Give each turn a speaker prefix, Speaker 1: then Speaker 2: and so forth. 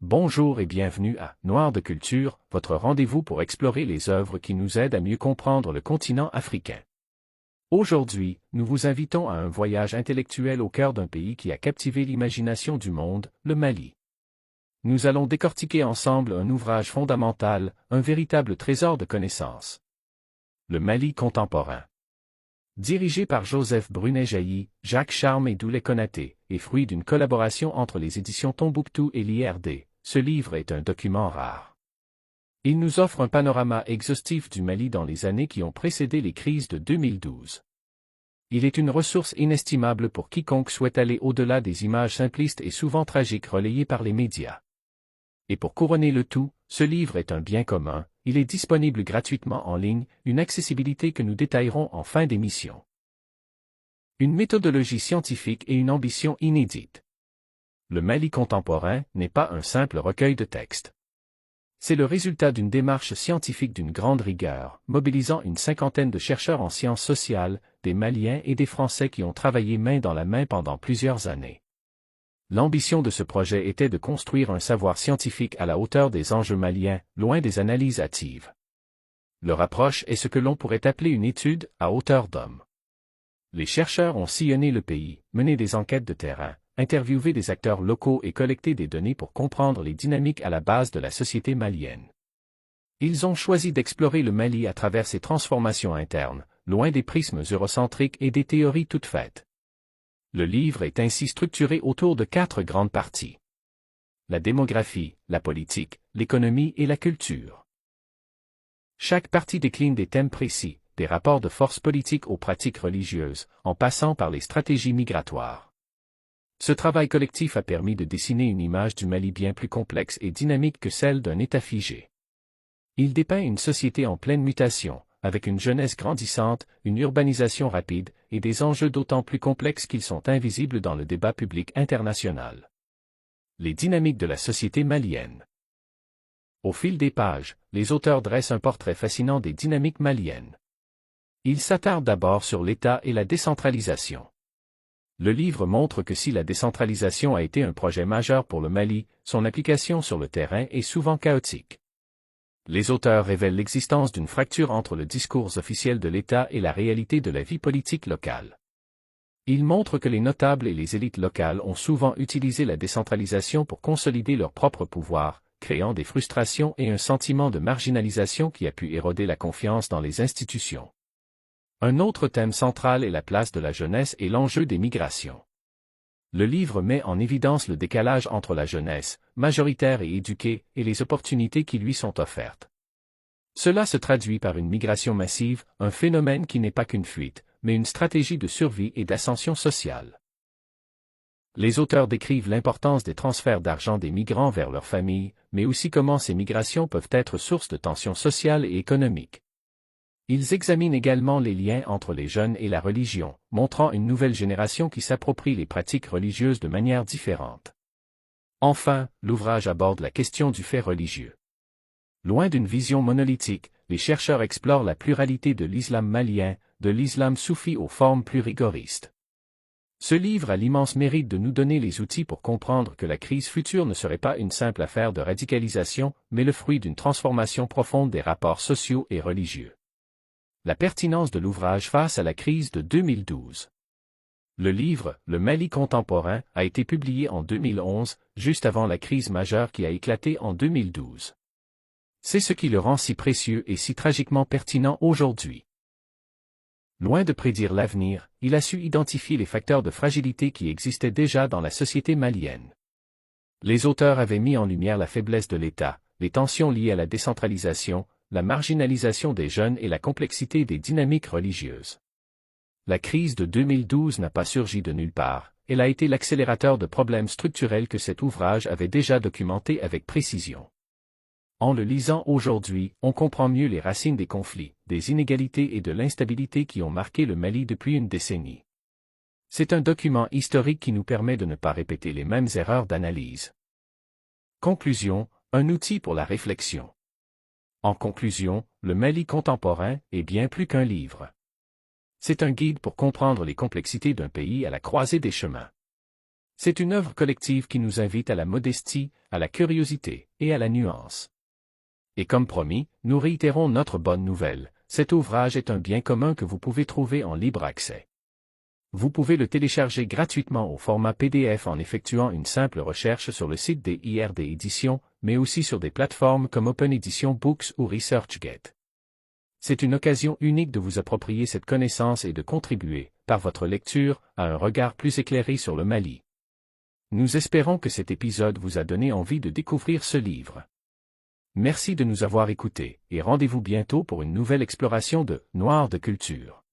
Speaker 1: Bonjour et bienvenue à Noir de Culture, votre rendez-vous pour explorer les œuvres qui nous aident à mieux comprendre le continent africain. Aujourd'hui, nous vous invitons à un voyage intellectuel au cœur d'un pays qui a captivé l'imagination du monde, le Mali. Nous allons décortiquer ensemble un ouvrage fondamental, un véritable trésor de connaissances. Le Mali contemporain. Dirigé par Joseph Brunet-Jailly, Jacques Charme et Doulé Konaté, et fruit d'une collaboration entre les éditions Tombouctou et l'IRD, ce livre est un document rare. Il nous offre un panorama exhaustif du Mali dans les années qui ont précédé les crises de 2012. Il est une ressource inestimable pour quiconque souhaite aller au-delà des images simplistes et souvent tragiques relayées par les médias. Et pour couronner le tout, ce livre est un bien commun, il est disponible gratuitement en ligne, une accessibilité que nous détaillerons en fin d'émission. Une méthodologie scientifique et une ambition inédite. Le Mali contemporain n'est pas un simple recueil de textes. C'est le résultat d'une démarche scientifique d'une grande rigueur, mobilisant une cinquantaine de chercheurs en sciences sociales, des Maliens et des Français qui ont travaillé main dans la main pendant plusieurs années. L'ambition de ce projet était de construire un savoir scientifique à la hauteur des enjeux maliens, loin des analyses hâtives. Leur approche est ce que l'on pourrait appeler une étude à hauteur d'homme. Les chercheurs ont sillonné le pays, mené des enquêtes de terrain, interviewé des acteurs locaux et collecté des données pour comprendre les dynamiques à la base de la société malienne. Ils ont choisi d'explorer le Mali à travers ses transformations internes, loin des prismes eurocentriques et des théories toutes faites. Le livre est ainsi structuré autour de 4 grandes parties. La démographie, la politique, l'économie et la culture. Chaque partie décline des thèmes précis, des rapports de force politique aux pratiques religieuses, en passant par les stratégies migratoires. Ce travail collectif a permis de dessiner une image du Mali bien plus complexe et dynamique que celle d'un État figé. Il dépeint une société en pleine mutation, avec une jeunesse grandissante, une urbanisation rapide, et des enjeux d'autant plus complexes qu'ils sont invisibles dans le débat public international. Les dynamiques de la société malienne. Au fil des pages, les auteurs dressent un portrait fascinant des dynamiques maliennes. Ils s'attardent d'abord sur l'État et la décentralisation. Le livre montre que si la décentralisation a été un projet majeur pour le Mali, son application sur le terrain est souvent chaotique. Les auteurs révèlent l'existence d'une fracture entre le discours officiel de l'État et la réalité de la vie politique locale. Ils montrent que les notables et les élites locales ont souvent utilisé la décentralisation pour consolider leur propre pouvoir, créant des frustrations et un sentiment de marginalisation qui a pu éroder la confiance dans les institutions. Un autre thème central est la place de la jeunesse et l'enjeu des migrations. Le livre met en évidence le décalage entre la jeunesse, majoritaire et éduquée, et les opportunités qui lui sont offertes. Cela se traduit par une migration massive, un phénomène qui n'est pas qu'une fuite, mais une stratégie de survie et d'ascension sociale. Les auteurs décrivent l'importance des transferts d'argent des migrants vers leurs familles, mais aussi comment ces migrations peuvent être source de tensions sociales et économiques. Ils examinent également les liens entre les jeunes et la religion, montrant une nouvelle génération qui s'approprie les pratiques religieuses de manière différente. Enfin, l'ouvrage aborde la question du fait religieux. Loin d'une vision monolithique, les chercheurs explorent la pluralité de l'islam malien, de l'islam soufi aux formes plus rigoristes. Ce livre a l'immense mérite de nous donner les outils pour comprendre que la crise future ne serait pas une simple affaire de radicalisation, mais le fruit d'une transformation profonde des rapports sociaux et religieux. La pertinence de l'ouvrage face à la crise de 2012. Le livre, Le Mali contemporain, a été publié en 2011, juste avant la crise majeure qui a éclaté en 2012. C'est ce qui le rend si précieux et si tragiquement pertinent aujourd'hui. Loin de prédire l'avenir, il a su identifier les facteurs de fragilité qui existaient déjà dans la société malienne. Les auteurs avaient mis en lumière la faiblesse de l'État, les tensions liées à la décentralisation, la marginalisation des jeunes et la complexité des dynamiques religieuses. La crise de 2012 n'a pas surgi de nulle part, elle a été l'accélérateur de problèmes structurels que cet ouvrage avait déjà documentés avec précision. En le lisant aujourd'hui, on comprend mieux les racines des conflits, des inégalités et de l'instabilité qui ont marqué le Mali depuis une décennie. C'est un document historique qui nous permet de ne pas répéter les mêmes erreurs d'analyse. Conclusion, un outil pour la réflexion. En conclusion, le Mali contemporain est bien plus qu'un livre. C'est un guide pour comprendre les complexités d'un pays à la croisée des chemins. C'est une œuvre collective qui nous invite à la modestie, à la curiosité et à la nuance. Et comme promis, nous réitérons notre bonne nouvelle, cet ouvrage est un bien commun que vous pouvez trouver en libre accès. Vous pouvez le télécharger gratuitement au format PDF en effectuant une simple recherche sur le site des IRD Éditions, mais aussi sur des plateformes comme Open Edition Books ou ResearchGate. C'est une occasion unique de vous approprier cette connaissance et de contribuer, par votre lecture, à un regard plus éclairé sur le Mali. Nous espérons que cet épisode vous a donné envie de découvrir ce livre. Merci de nous avoir écoutés, et rendez-vous bientôt pour une nouvelle exploration de Noir de culture.